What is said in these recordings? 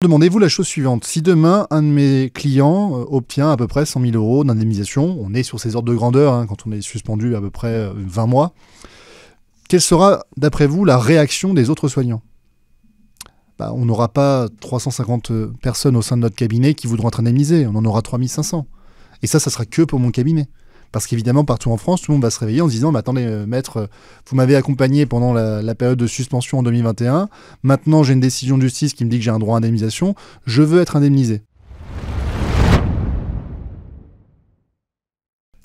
Demandez-vous la chose suivante. Si demain, un de mes clients obtient à peu près 100 000 € d'indemnisation, on est sur ces ordres de grandeur quand on est suspendu à peu près 20 mois, quelle sera, d'après vous, la réaction des autres soignants ? On n'aura pas 350 personnes au sein de notre cabinet qui voudront être indemnisées. On en aura 3500. Et ça sera que pour mon cabinet. Parce qu'évidemment, partout en France, tout le monde va se réveiller en se disant « Attendez, maître, vous m'avez accompagné pendant la période de suspension en 2021. Maintenant, j'ai une décision de justice qui me dit que j'ai un droit à indemnisation. Je veux être indemnisé. »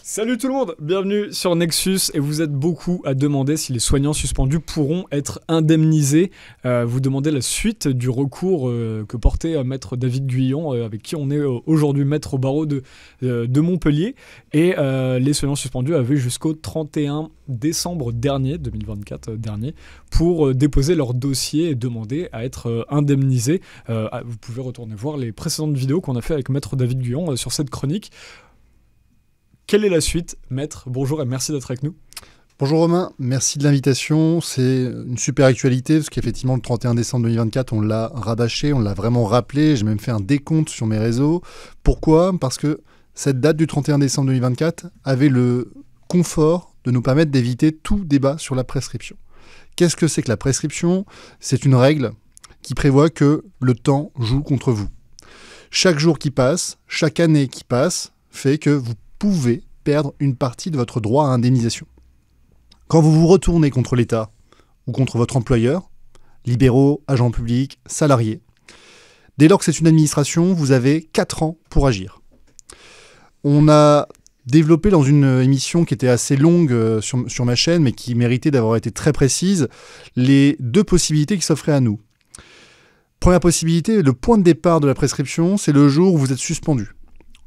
Salut tout le monde, bienvenue sur Nexus et vous êtes beaucoup à demander si les soignants suspendus pourront être indemnisés. Vous demandez la suite du recours que portait maître David Guyon, avec qui on est aujourd'hui maître au barreau de Montpellier. Et les soignants suspendus avaient jusqu'au 31 décembre dernier, 2024 dernier, pour déposer leur dossier et demander à être indemnisés. Vous pouvez retourner voir les précédentes vidéos qu'on a fait avec maître David Guyon sur cette chronique. Quelle est la suite, maître? Bonjour et merci d'être avec nous. Bonjour Romain, merci de l'invitation. C'est une super actualité parce qu'effectivement, le 31 décembre 2024, on l'a rabâché, on l'a vraiment rappelé. J'ai même fait un décompte sur mes réseaux. Pourquoi? Parce que cette date du 31 décembre 2024 avait le confort de nous permettre d'éviter tout débat sur la prescription. Qu'est-ce que c'est que la prescription? C'est une règle qui prévoit que le temps joue contre vous. Chaque jour qui passe, chaque année qui passe, fait que vous pouvez perdre une partie de votre droit à indemnisation. Quand vous vous retournez contre l'État ou contre votre employeur, libéraux, agents publics, salariés, dès lors que c'est une administration, vous avez 4 ans pour agir. On a développé dans une émission qui était assez longue sur ma chaîne, mais qui méritait d'avoir été très précise, les 2 possibilités qui s'offraient à nous. Première possibilité, le point de départ de la prescription, c'est le jour où vous êtes suspendu.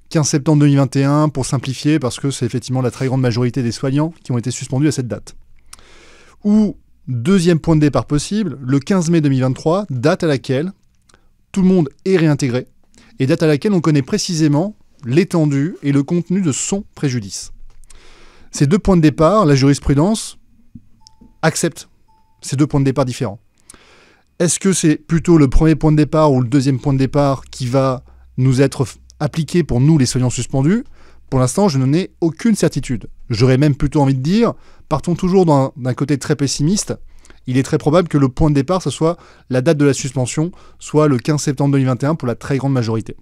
15 septembre 2021, pour simplifier, parce que c'est effectivement la très grande majorité des soignants qui ont été suspendus à cette date. Ou, deuxième point de départ possible, le 15 mai 2023, date à laquelle tout le monde est réintégré, et date à laquelle on connaît précisément l'étendue et le contenu de son préjudice. Ces 2 points de départ, la jurisprudence accepte ces 2 points de départ différents. Est-ce que c'est plutôt le premier point de départ ou le deuxième point de départ qui va nous être appliqué pour nous les soignants suspendus? Pour l'instant, je n'en ai aucune certitude. J'aurais même plutôt envie de dire, partons toujours d'un côté très pessimiste, il est très probable que le point de départ, ce soit la date de la suspension, soit le 15 septembre 2021 pour la très grande majorité.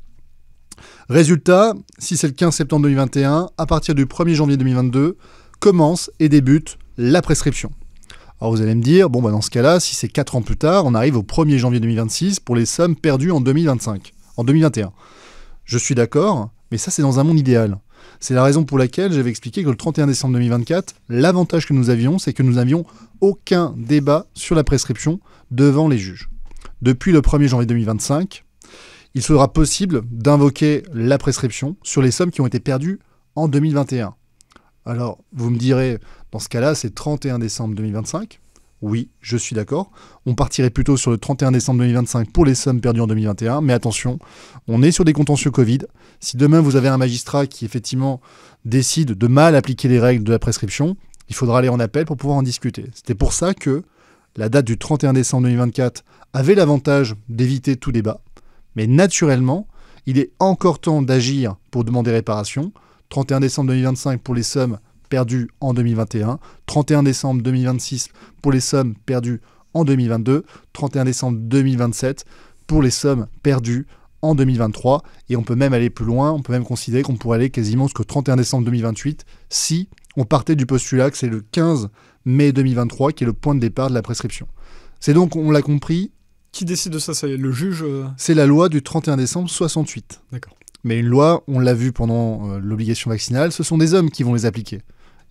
Résultat, si c'est le 15 septembre 2021, à partir du 1er janvier 2022, commence et débute la prescription. Alors vous allez me dire, dans ce cas-là, si c'est 4 ans plus tard, on arrive au 1er janvier 2026 pour les sommes perdues en 2021. Je suis d'accord, mais ça c'est dans un monde idéal. C'est la raison pour laquelle j'avais expliqué que le 31 décembre 2024, l'avantage que nous avions, c'est que nous n'avions aucun débat sur la prescription devant les juges. Depuis le 1er janvier 2025, il sera possible d'invoquer la prescription sur les sommes qui ont été perdues en 2021. Alors, vous me direz, dans ce cas-là, c'est 31 décembre 2025. Oui, je suis d'accord. On partirait plutôt sur le 31 décembre 2025 pour les sommes perdues en 2021. Mais attention, on est sur des contentieux Covid. Si demain vous avez un magistrat qui effectivement décide de mal appliquer les règles de la prescription, il faudra aller en appel pour pouvoir en discuter. C'était pour ça que la date du 31 décembre 2024 avait l'avantage d'éviter tout débat. Mais naturellement, il est encore temps d'agir pour demander réparation. 31 décembre 2025 pour les sommes perdues en 2021, 31 décembre 2026 pour les sommes perdues en 2022, 31 décembre 2027 pour les sommes perdues en 2023, et on peut même aller plus loin, on peut même considérer qu'on pourrait aller quasiment jusqu'au 31 décembre 2028 si on partait du postulat que c'est le 15 mai 2023 qui est le point de départ de la prescription. C'est donc, on l'a compris... Qui décide de ça? C'est le juge C'est la loi du 31 décembre 68. D'accord. Mais une loi, on l'a vu pendant l'obligation vaccinale, ce sont des hommes qui vont les appliquer.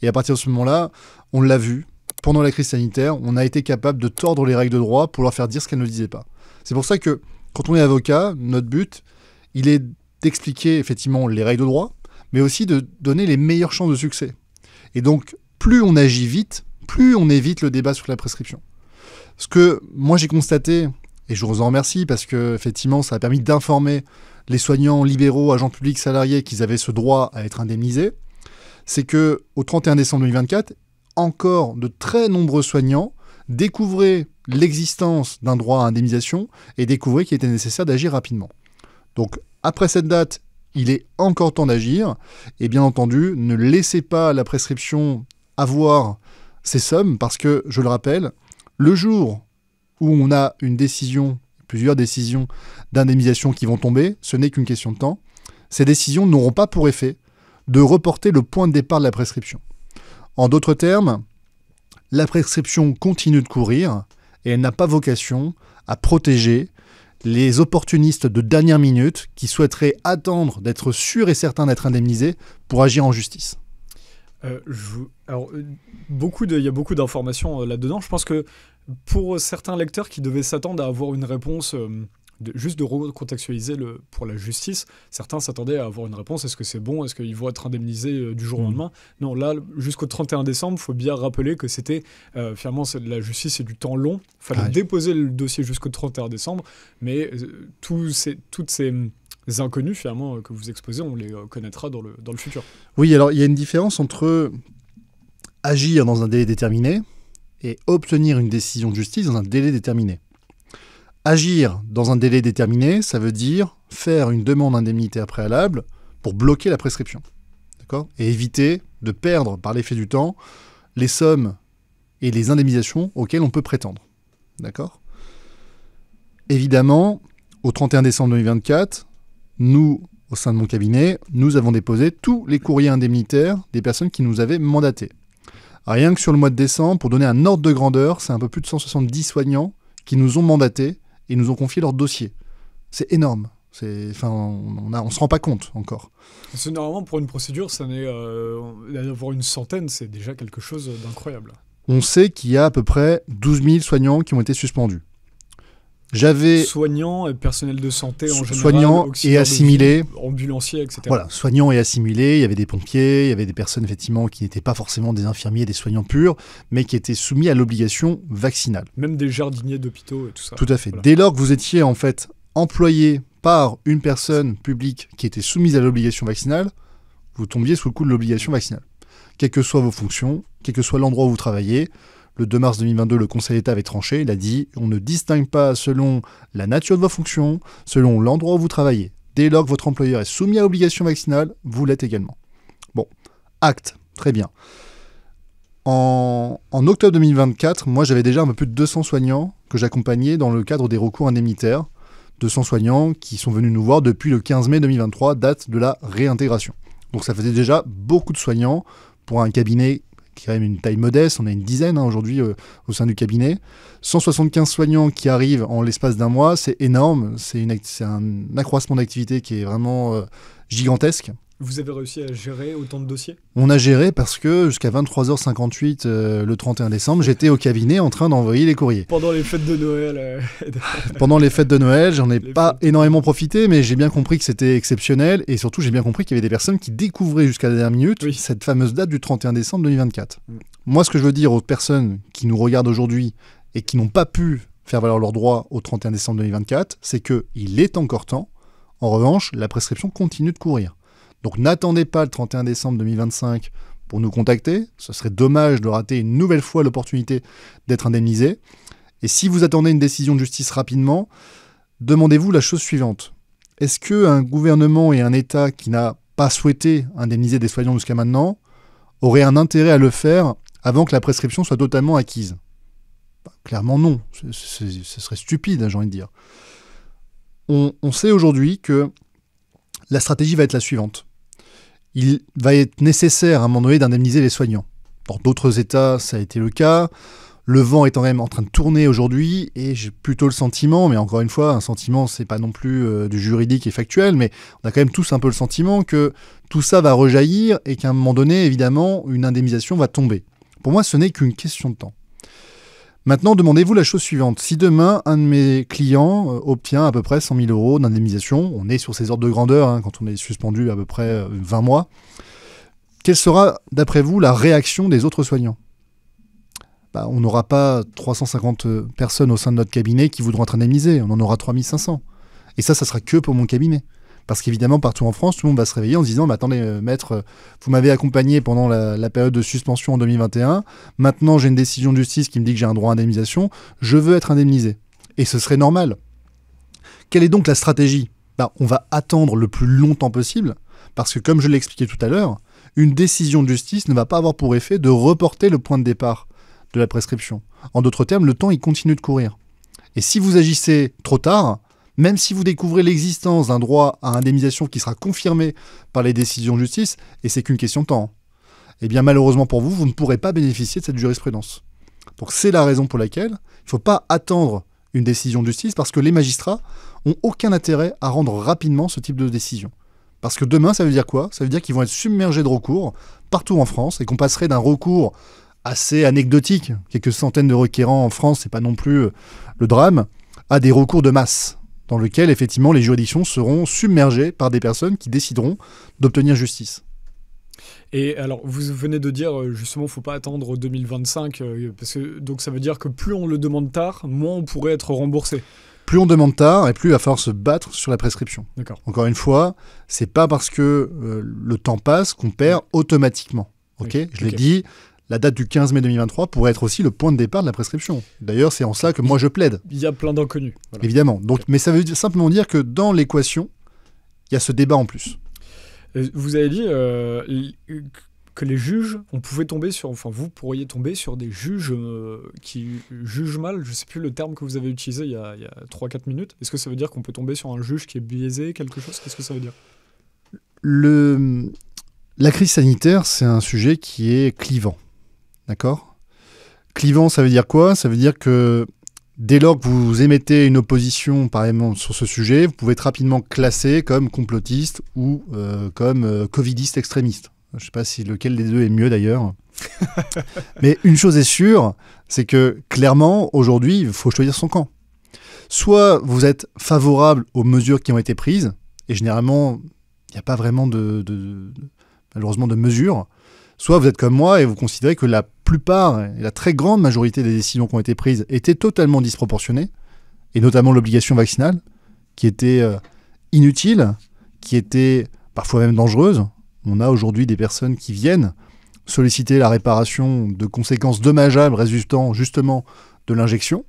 Et à partir de ce moment-là, on l'a vu, pendant la crise sanitaire, on a été capable de tordre les règles de droit pour leur faire dire ce qu'elles ne disaient pas. C'est pour ça que, quand on est avocat, notre but, il est d'expliquer effectivement les règles de droit, mais aussi de donner les meilleures chances de succès. Et donc, plus on agit vite, plus on évite le débat sur la prescription. Ce que moi j'ai constaté, et je vous en remercie, parce que effectivement, ça a permis d'informer les soignants libéraux, agents publics, salariés qu'ils avaient ce droit à être indemnisés, c'est qu'au 31 décembre 2024, encore de très nombreux soignants découvraient l'existence d'un droit à indemnisation et découvrit qu'il était nécessaire d'agir rapidement. Donc, après cette date, il est encore temps d'agir. Et bien entendu, ne laissez pas la prescription avoir ces sommes parce que, je le rappelle, le jour où on a une décision, plusieurs décisions d'indemnisation qui vont tomber, ce n'est qu'une question de temps. Ces décisions n'auront pas pour effet de reporter le point de départ de la prescription. En d'autres termes, la prescription continue de courir et elle n'a pas vocation à protéger les opportunistes de dernière minute qui souhaiteraient attendre d'être sûrs et certains d'être indemnisés pour agir en justice. Il y a beaucoup d'informations là-dedans. Je pense que pour certains lecteurs qui devaient s'attendre à avoir une réponse, juste de recontextualiser pour la justice, certains s'attendaient à avoir une réponse. Est-ce que c'est bon? Est-ce qu'ils vont être indemnisés du jour au lendemain? Non, là, jusqu'au 31 décembre, il faut bien rappeler que c'était, finalement, la justice, c'est du temps long. Il fallait déposer le dossier jusqu'au 31 décembre, mais toutes ces inconnus, finalement, que vous exposez, on les connaîtra dans le futur. Oui, alors il y a une différence entre agir dans un délai déterminé et obtenir une décision de justice dans un délai déterminé. Agir dans un délai déterminé, ça veut dire faire une demande indemnitaire préalable pour bloquer la prescription, d'accord ? Et éviter de perdre, par l'effet du temps, les sommes et les indemnisations auxquelles on peut prétendre, d'accord ? Évidemment, au 31 décembre 2024, nous, au sein de mon cabinet, nous avons déposé tous les courriers indemnitaires des personnes qui nous avaient mandatés. Rien que sur le mois de décembre, pour donner un ordre de grandeur, c'est un peu plus de 170 soignants qui nous ont mandatés et nous ont confié leur dossier. C'est énorme. On ne se rend pas compte encore. Normalement, pour une procédure, d'avoir une centaine, c'est déjà quelque chose d'incroyable. On sait qu'il y a à peu près 12 000 soignants qui ont été suspendus. Soignants et personnel de santé en général. Soignants et assimilés. Ambulanciers, etc. Voilà, soignants et assimilés. Il y avait des pompiers, il y avait des personnes effectivement qui n'étaient pas forcément des infirmiers, des soignants purs, mais qui étaient soumis à l'obligation vaccinale. Même des jardiniers d'hôpitaux et tout ça. Tout à fait. Voilà. Dès lors que vous étiez en fait employé par une personne publique qui était soumise à l'obligation vaccinale, vous tombiez sous le coup de l'obligation vaccinale. Quelles que soient vos fonctions, quel que soit l'endroit où vous travaillez, le 2 mars 2022, le Conseil d'État avait tranché, il a dit « on ne distingue pas selon la nature de vos fonctions, selon l'endroit où vous travaillez. Dès lors que votre employeur est soumis à l'obligation vaccinale, vous l'êtes également. » Bon, acte, très bien. En octobre 2024, moi j'avais déjà un peu plus de 200 soignants que j'accompagnais dans le cadre des recours indemnitaires. 200 soignants qui sont venus nous voir depuis le 15 mai 2023, date de la réintégration. Donc ça faisait déjà beaucoup de soignants pour un cabinet qui a quand même une taille modeste, on a une dizaine aujourd'hui au sein du cabinet. 175 soignants qui arrivent en l'espace d'un mois, c'est énorme, c'est un accroissement d'activité qui est vraiment gigantesque. Vous avez réussi à gérer autant de dossiers ? On a géré parce que jusqu'à 23h58 le 31 décembre, j'étais au cabinet en train d'envoyer les courriers. Pendant les fêtes de Noël. Pendant les fêtes de Noël, j'en ai pas énormément profité, mais j'ai bien compris que c'était exceptionnel et surtout j'ai bien compris qu'il y avait des personnes qui découvraient jusqu'à la dernière minute cette fameuse date du 31 décembre 2024. Moi, ce que je veux dire aux personnes qui nous regardent aujourd'hui et qui n'ont pas pu faire valoir leurs droits au 31 décembre 2024, c'est qu'il est encore temps. En revanche, la prescription continue de courir. Donc n'attendez pas le 31 décembre 2025 pour nous contacter. Ce serait dommage de rater une nouvelle fois l'opportunité d'être indemnisé. Et si vous attendez une décision de justice rapidement, demandez-vous la chose suivante. Est-ce qu'un gouvernement et un État qui n'a pas souhaité indemniser des soignants jusqu'à maintenant auraient un intérêt à le faire avant que la prescription soit totalement acquise ? Clairement non. Ce serait stupide, j'ai envie de dire. On sait aujourd'hui que la stratégie va être la suivante. Il va être nécessaire à un moment donné d'indemniser les soignants. Dans d'autres États, ça a été le cas. Le vent est quand même en train de tourner aujourd'hui et j'ai plutôt le sentiment, mais encore une fois, un sentiment, c'est pas non plus du juridique et factuel, mais on a quand même tous un peu le sentiment que tout ça va rejaillir et qu'à un moment donné, évidemment, une indemnisation va tomber. Pour moi, ce n'est qu'une question de temps. Maintenant, demandez-vous la chose suivante. Si demain, un de mes clients obtient à peu près 100 000 € d'indemnisation, on est sur ces ordres de grandeur quand on est suspendu à peu près 20 mois, quelle sera, d'après vous, la réaction des autres soignants ? On n'aura pas 350 personnes au sein de notre cabinet qui voudront être indemnisées. On en aura 3500. Et ça sera que pour mon cabinet. Parce qu'évidemment, partout en France, tout le monde va se réveiller en se disant mais attendez, maître, vous m'avez accompagné pendant la période de suspension en 2021. Maintenant, j'ai une décision de justice qui me dit que j'ai un droit à indemnisation. Je veux être indemnisé. Et ce serait normal. Quelle est donc la stratégie ? On va attendre le plus longtemps possible, parce que comme je l'ai expliqué tout à l'heure, une décision de justice ne va pas avoir pour effet de reporter le point de départ de la prescription. En d'autres termes, le temps, il continue de courir. Et si vous agissez trop tard, même si vous découvrez l'existence d'un droit à indemnisation qui sera confirmé par les décisions de justice, et c'est qu'une question de temps, eh bien malheureusement pour vous, vous ne pourrez pas bénéficier de cette jurisprudence. Donc c'est la raison pour laquelle il ne faut pas attendre une décision de justice, parce que les magistrats n'ont aucun intérêt à rendre rapidement ce type de décision. Parce que demain, ça veut dire quoi ? Ça veut dire qu'ils vont être submergés de recours partout en France, et qu'on passerait d'un recours assez anecdotique, quelques centaines de requérants en France, c'est pas non plus le drame, à des recours de masse, dans lequel effectivement les juridictions seront submergées par des personnes qui décideront d'obtenir justice. Et alors, vous venez de dire, justement, il ne faut pas attendre 2025, parce que donc ça veut dire que plus on le demande tard, moins on pourrait être remboursé. Plus on demande tard, et plus il va falloir se battre sur la prescription. D'accord. Encore une fois, c'est pas parce que le temps passe qu'on perd automatiquement. Okay, je l'ai dit, la date du 15 mai 2023 pourrait être aussi le point de départ de la prescription. D'ailleurs, c'est en cela que moi je plaide. Il y a plein d'inconnus. Voilà. Évidemment. Donc, mais ça veut simplement dire que dans l'équation, il y a ce débat en plus. Vous avez dit que les juges, on pouvait tomber sur, enfin vous pourriez tomber sur des juges qui jugent mal, je ne sais plus le terme que vous avez utilisé il y a 3-4 minutes. Est-ce que ça veut dire qu'on peut tomber sur un juge qui est biaisé, quelque chose ? Qu'est-ce que ça veut dire ? La crise sanitaire, c'est un sujet qui est clivant. D'accord ? Clivant, ça veut dire quoi ? Ça veut dire que dès lors que vous émettez une opposition, par exemple, sur ce sujet, vous pouvez être rapidement classé comme complotiste ou comme covidiste extrémiste. Je ne sais pas si lequel des deux est mieux d'ailleurs. Mais une chose est sûre, c'est que clairement, aujourd'hui, il faut choisir son camp. Soit vous êtes favorable aux mesures qui ont été prises, et généralement, il n'y a pas vraiment malheureusement de mesures. Soit vous êtes comme moi et vous considérez que la plupart et la très grande majorité des décisions qui ont été prises étaient totalement disproportionnées, et notamment l'obligation vaccinale, qui était inutile, qui était parfois même dangereuse. On a aujourd'hui des personnes qui viennent solliciter la réparation de conséquences dommageables résultant justement de l'injection,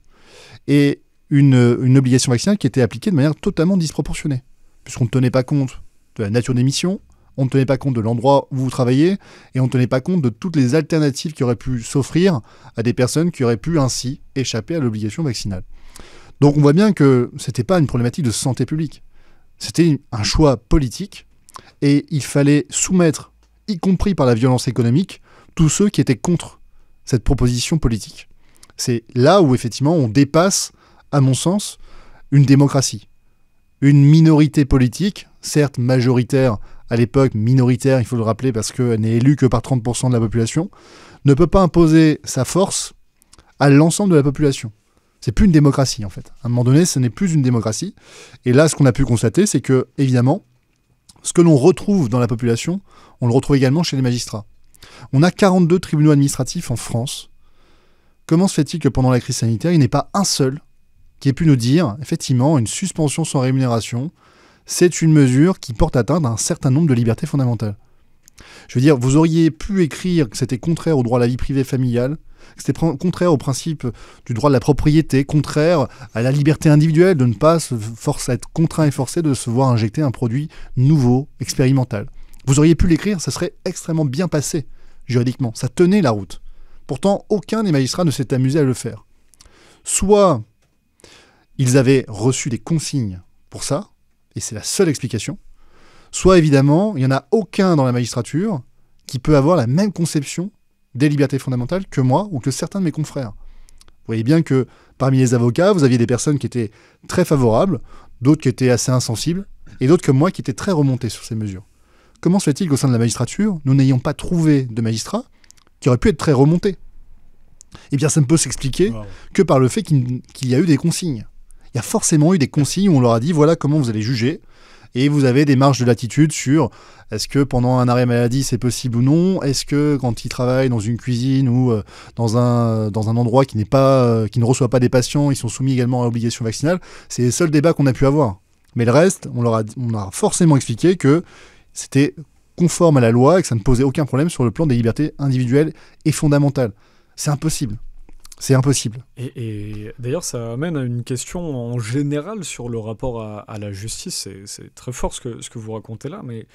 et une obligation vaccinale qui était appliquée de manière totalement disproportionnée, puisqu'on ne tenait pas compte de la nature des missions, on ne tenait pas compte de l'endroit où vous travaillez, et on ne tenait pas compte de toutes les alternatives qui auraient pu s'offrir à des personnes qui auraient pu ainsi échapper à l'obligation vaccinale. Donc on voit bien que ce n'était pas une problématique de santé publique, c'était un choix politique, et il fallait soumettre, y compris par la violence économique, tous ceux qui étaient contre cette proposition politique. C'est là où effectivement on dépasse, à mon sens, une démocratie. Une minorité politique, certes majoritaire à l'époque, minoritaire, il faut le rappeler, parce qu'elle n'est élue que par 30% de la population, ne peut pas imposer sa force à l'ensemble de la population. C'est plus une démocratie, en fait. À un moment donné, ce n'est plus une démocratie. Et là, ce qu'on a pu constater, c'est que, évidemment, ce que l'on retrouve dans la population, on le retrouve également chez les magistrats. On a 42 tribunaux administratifs en France. Comment se fait-il que pendant la crise sanitaire, il n'y ait pas un seul qui ait pu nous dire, effectivement, une suspension sans rémunération, c'est une mesure qui porte atteinte à un certain nombre de libertés fondamentales. Je veux dire, vous auriez pu écrire que c'était contraire au droit à la vie privée familiale, que c'était contraire au principe du droit de la propriété, contraire à la liberté individuelle de ne pas être contraint et forcé de se voir injecter un produit nouveau, expérimental. Vous auriez pu l'écrire, ça serait extrêmement bien passé juridiquement, ça tenait la route. Pourtant, aucun des magistrats ne s'est amusé à le faire. Soit ils avaient reçu des consignes pour ça, et c'est la seule explication, soit évidemment, il n'y en a aucun dans la magistrature qui peut avoir la même conception des libertés fondamentales que moi ou que certains de mes confrères. Vous voyez bien que parmi les avocats, vous aviez des personnes qui étaient très favorables, d'autres qui étaient assez insensibles, et d'autres comme moi qui étaient très remontés sur ces mesures. Comment se fait-il qu'au sein de la magistrature, nous n'ayons pas trouvé de magistrats qui auraient pu être très remontés ? Eh bien, ça ne peut s'expliquer que par le fait qu'il y a eu des consignes. Il y a forcément eu des consignes où on leur a dit voilà comment vous allez juger, et vous avez des marges de latitude sur est-ce que pendant un arrêt maladie c'est possible ou non, est-ce que quand ils travaillent dans une cuisine ou dans un endroit qui ne reçoit pas des patients, ils sont soumis également à l'obligation vaccinale. C'est les seuls débats qu'on a pu avoir. Mais le reste, on leur a forcément expliqué que c'était conforme à la loi et que ça ne posait aucun problème sur le plan des libertés individuelles et fondamentales. C'est impossible. C'est impossible. Et d'ailleurs, ça amène à une question en général sur le rapport à la justice. C'est très fort ce que vous racontez là, mais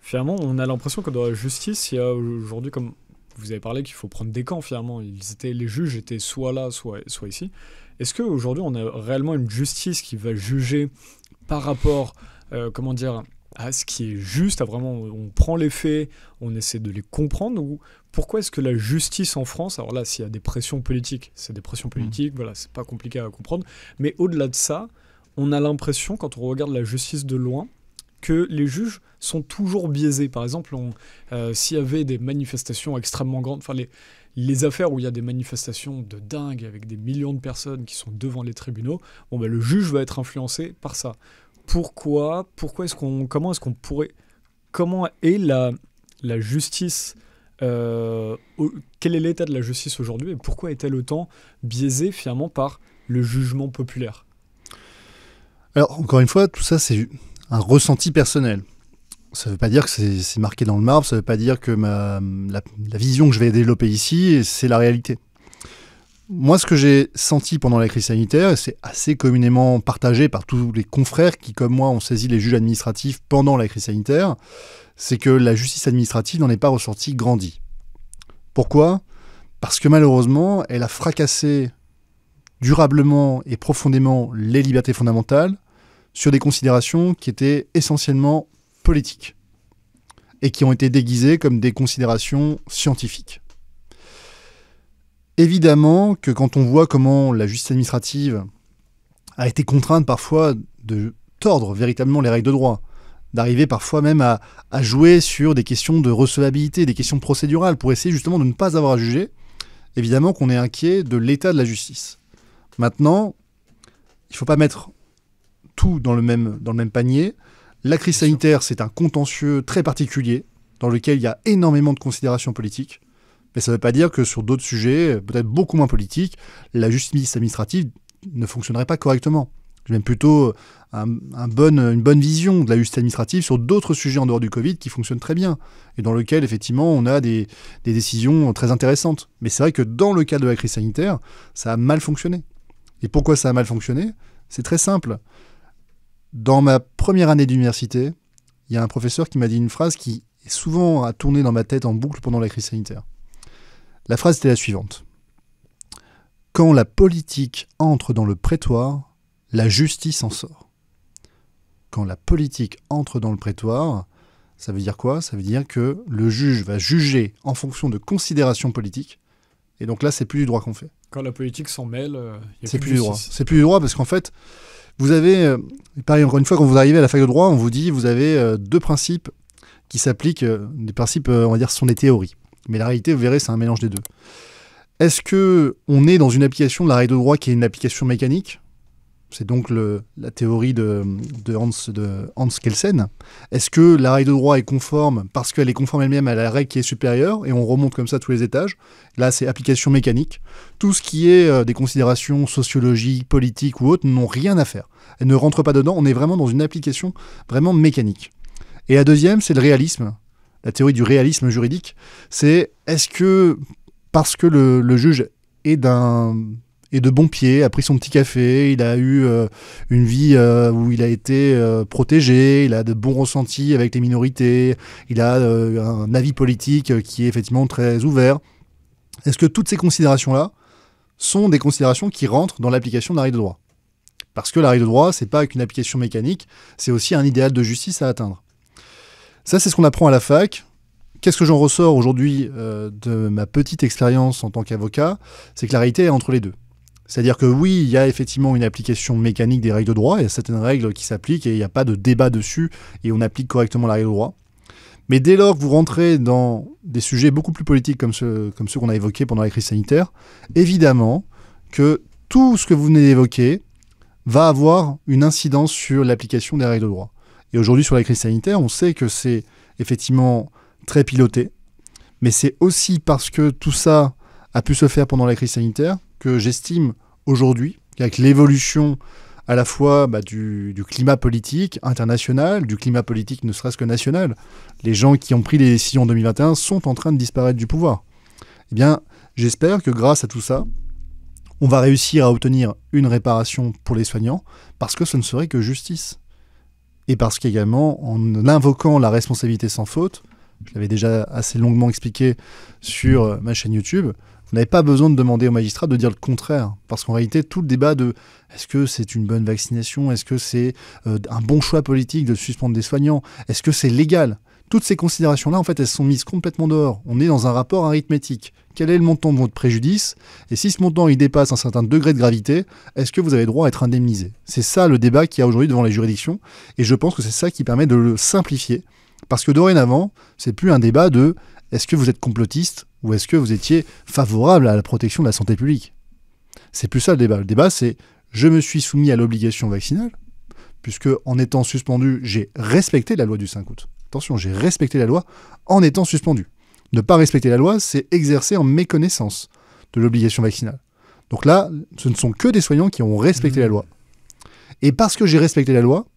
finalement, on a l'impression que dans la justice, il y a aujourd'hui, comme vous avez parlé, qu'il faut prendre des camps finalement. Les juges étaient soit là, soit ici. Est-ce qu'aujourd'hui, on a réellement une justice qui va juger par rapport, à ce qui est juste, on prend les faits, on essaie de les comprendre, ou pourquoi est-ce que la justice en France, alors là, s'il y a des pressions politiques, c'est des pressions politiques, voilà, c'est pas compliqué à comprendre, mais au-delà de ça, on a l'impression, quand on regarde la justice de loin, que les juges sont toujours biaisés. Par exemple, s'il y avait des manifestations extrêmement grandes, enfin les affaires où il y a des manifestations de dingue avec des millions de personnes qui sont devant les tribunaux, le juge va être influencé par ça. Comment est la justice, quel est l'état de la justice aujourd'hui et pourquoi est-elle autant biaisée finalement par le jugement populaire? Alors, encore une fois, tout ça, c'est un ressenti personnel. Ça ne veut pas dire que c'est marqué dans le marbre, ça ne veut pas dire que la vision que je vais développer ici, c'est la réalité. Moi, ce que j'ai senti pendant la crise sanitaire, et c'est assez communément partagé par tous les confrères qui, comme moi, ont saisi les juges administratifs pendant la crise sanitaire, c'est que la justice administrative n'en est pas ressortie grandie. Pourquoi ? Parce que malheureusement, elle a fracassé durablement et profondément les libertés fondamentales sur des considérations qui étaient essentiellement politiques et qui ont été déguisées comme des considérations scientifiques. Évidemment que quand on voit comment la justice administrative a été contrainte parfois de tordre véritablement les règles de droit, d'arriver parfois même à jouer sur des questions de recevabilité, des questions procédurales, pour essayer justement de ne pas avoir à juger, évidemment qu'on est inquiet de l'état de la justice. Maintenant, il ne faut pas mettre tout dans le même panier. La crise sanitaire, c'est un contentieux très particulier, dans lequel il y a énormément de considérations politiques. Mais ça ne veut pas dire que sur d'autres sujets, peut-être beaucoup moins politiques, la justice administrative ne fonctionnerait pas correctement. J'ai même plutôt une bonne vision de la justice administrative sur d'autres sujets en dehors du Covid qui fonctionnent très bien et dans lesquels, effectivement, on a des décisions très intéressantes. Mais c'est vrai que dans le cas de la crise sanitaire, ça a mal fonctionné. Et pourquoi ça a mal fonctionné ? C'est très simple. Dans ma première année d'université, il y a un professeur qui m'a dit une phrase qui souvent a tourné dans ma tête en boucle pendant la crise sanitaire. La phrase était la suivante. Quand la politique entre dans le prétoire, la justice en sort. Quand la politique entre dans le prétoire, ça veut dire quoi ? Ça veut dire que le juge va juger en fonction de considérations politiques. Et donc là, c'est plus du droit qu'on fait. Quand la politique s'en mêle, c'est plus du droit. C'est plus du droit parce qu'en fait, vous avez, pareil, encore une fois, quand vous arrivez à la fac de droit, on vous dit vous avez deux principes qui s'appliquent, des principes, on va dire, ce sont des théories. Mais la réalité, vous verrez, c'est un mélange des deux. Est-ce qu'on est dans une application de la règle de droit qui est une application mécanique ? C'est donc la théorie de Hans Kelsen. Est-ce que la règle de droit est conforme parce qu'elle est conforme elle-même à la règle qui est supérieure et on remonte comme ça tous les étages ? Là, c'est application mécanique. Tout ce qui est des considérations sociologiques, politiques ou autres n'ont rien à faire. Elles ne rentrent pas dedans. On est vraiment dans une application vraiment mécanique. Et la deuxième, c'est le réalisme. La théorie du réalisme juridique, c'est est-ce que parce que le juge est de bon pied, a pris son petit café, il a eu une vie où il a été protégé, il a de bons ressentis avec les minorités, il a un avis politique qui est effectivement très ouvert. Est-ce que toutes ces considérations-là sont des considérations qui rentrent dans l'application de la règle de droit ? Parce que la règle de droit, c'est pas qu'une application mécanique, c'est aussi un idéal de justice à atteindre. Ça, c'est ce qu'on apprend à la fac. Qu'est-ce que j'en ressors aujourd'hui de ma petite expérience en tant qu'avocat ? C'est que la réalité est entre les deux. C'est-à-dire que oui, il y a effectivement une application mécanique des règles de droit, il y a certaines règles qui s'appliquent et il n'y a pas de débat dessus et on applique correctement la règle de droit. Mais dès lors que vous rentrez dans des sujets beaucoup plus politiques comme ceux qu'on a évoqués pendant la crise sanitaire, évidemment que tout ce que vous venez d'évoquer va avoir une incidence sur l'application des règles de droit. Et aujourd'hui, sur la crise sanitaire, on sait que c'est effectivement très piloté, mais c'est aussi parce que tout ça a pu se faire pendant la crise sanitaire que j'estime aujourd'hui qu'avec l'évolution à la fois du climat politique international, du climat politique ne serait-ce que national. Les gens qui ont pris les décisions en 2021 sont en train de disparaître du pouvoir. Eh bien, j'espère que grâce à tout ça, on va réussir à obtenir une réparation pour les soignants, parce que ce ne serait que justice. Et parce qu'également, en invoquant la responsabilité sans faute, je l'avais déjà assez longuement expliqué sur ma chaîne YouTube, vous n'avez pas besoin de demander aux magistrats de dire le contraire. Parce qu'en réalité, tout le débat de est-ce que c'est une bonne vaccination, est-ce que c'est un bon choix politique de suspendre des soignants, est-ce que c'est légal, toutes ces considérations-là, en fait, elles sont mises complètement dehors. On est dans un rapport arithmétique. Quel est le montant de votre préjudice? Et si ce montant il dépasse un certain degré de gravité, est-ce que vous avez droit à être indemnisé? C'est ça le débat qu'il y a aujourd'hui devant les juridictions. Et je pense que c'est ça qui permet de le simplifier. Parce que dorénavant, c'est plus un débat de est-ce que vous êtes complotiste ou est-ce que vous étiez favorable à la protection de la santé publique. C'est plus ça le débat. Le débat, c'est je me suis soumis à l'obligation vaccinale, puisque en étant suspendu, j'ai respecté la loi du 5 août. Attention, j'ai respecté la loi en étant suspendu. Ne pas respecter la loi, c'est exercer en méconnaissance de l'obligation vaccinale. Donc là, ce ne sont que des soignants qui ont respecté la loi. Et parce que j'ai respecté la loi,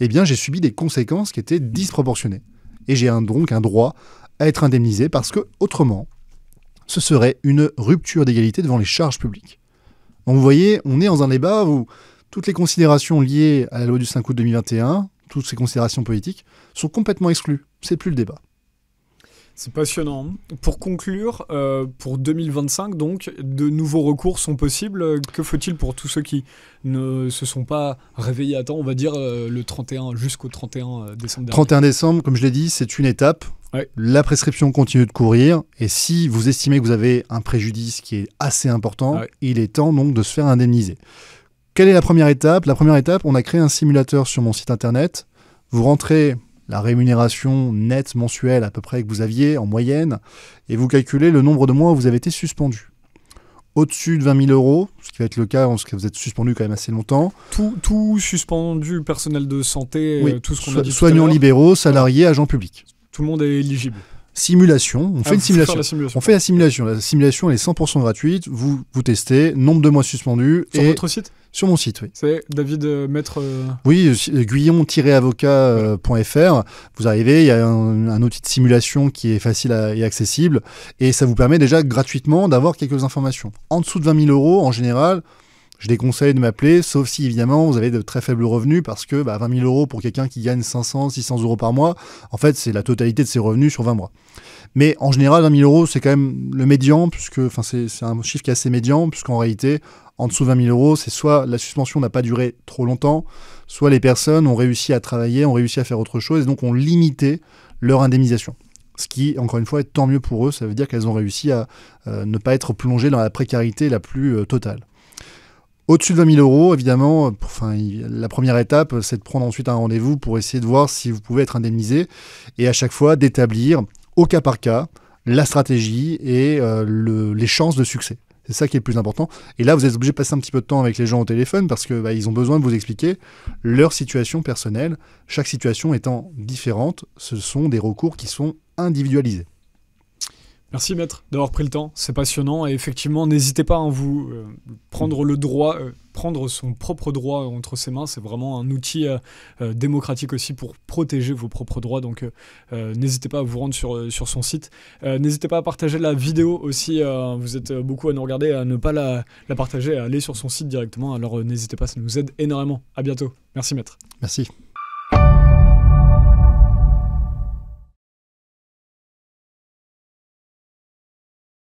eh bien, j'ai subi des conséquences qui étaient disproportionnées. Et j'ai donc un droit à être indemnisé parce que, autrement, ce serait une rupture d'égalité devant les charges publiques. Donc vous voyez, on est dans un débat où toutes les considérations liées à la loi du 5 août 2021, toutes ces considérations politiques, sont complètement exclues. C'est plus le débat. C'est passionnant. Pour conclure, pour 2025, donc, de nouveaux recours sont possibles. Que faut-il pour tous ceux qui ne se sont pas réveillés à temps, on va dire le 31 jusqu'au 31 décembre dernier? 31 décembre, comme je l'ai dit, c'est une étape. Ouais. La prescription continue de courir. Et si vous estimez que vous avez un préjudice qui est assez important, il est temps donc de se faire indemniser. Quelle est la première étape? La première étape, on a créé un simulateur sur mon site internet. Vous rentrez la rémunération nette mensuelle à peu près que vous aviez en moyenne, et vous calculez le nombre de mois où vous avez été suspendu. Au-dessus de 20 000 euros, ce qui va être le cas parce que vous êtes suspendu quand même assez longtemps. Tout suspendu, personnel de santé, oui, tout ce qu'on a dit. Soignants libéraux, salariés, agents publics. Tout le monde est éligible. Simulation, on fait une simulation. On fait la simulation. La simulation, elle est 100% gratuite. Vous testez, nombre de mois suspendus. Sur votre site? Sur mon site, oui. C'est David Maître... Oui, guyon-avocat.fr. Vous arrivez, il y a un outil de simulation qui est facile et accessible. Et ça vous permet déjà gratuitement d'avoir quelques informations. En dessous de 20 000 euros, en général, je déconseille de m'appeler, sauf si évidemment vous avez de très faibles revenus, parce que 20 000 euros pour quelqu'un qui gagne 500, 600 euros par mois, en fait c'est la totalité de ses revenus sur 20 mois. Mais en général 20 000 euros c'est quand même le médian, puisque c'est un chiffre qui est assez médian, puisqu'en réalité en dessous de 20 000 euros c'est soit la suspension n'a pas duré trop longtemps, soit les personnes ont réussi à travailler, ont réussi à faire autre chose, et donc ont limité leur indemnisation. Ce qui, encore une fois, est tant mieux pour eux, ça veut dire qu'elles ont réussi à ne pas être plongées dans la précarité la plus totale. Au-dessus de 20 000 euros, évidemment, la première étape, c'est de prendre ensuite un rendez-vous pour essayer de voir si vous pouvez être indemnisé et à chaque fois d'établir, au cas par cas, la stratégie et les chances de succès. C'est ça qui est le plus important. Et là, vous êtes obligé de passer un petit peu de temps avec les gens au téléphone parce qu'ils ont besoin de vous expliquer leur situation personnelle. Chaque situation étant différente, ce sont des recours qui sont individualisés. Merci Maître d'avoir pris le temps, c'est passionnant et effectivement n'hésitez pas à vous prendre le droit, prendre son propre droit entre ses mains, c'est vraiment un outil démocratique aussi pour protéger vos propres droits, donc n'hésitez pas à vous rendre sur son site, n'hésitez pas à partager la vidéo aussi, vous êtes beaucoup à nous regarder, à ne pas la partager, à aller sur son site directement, alors n'hésitez pas, ça nous aide énormément, à bientôt, merci Maître. Merci.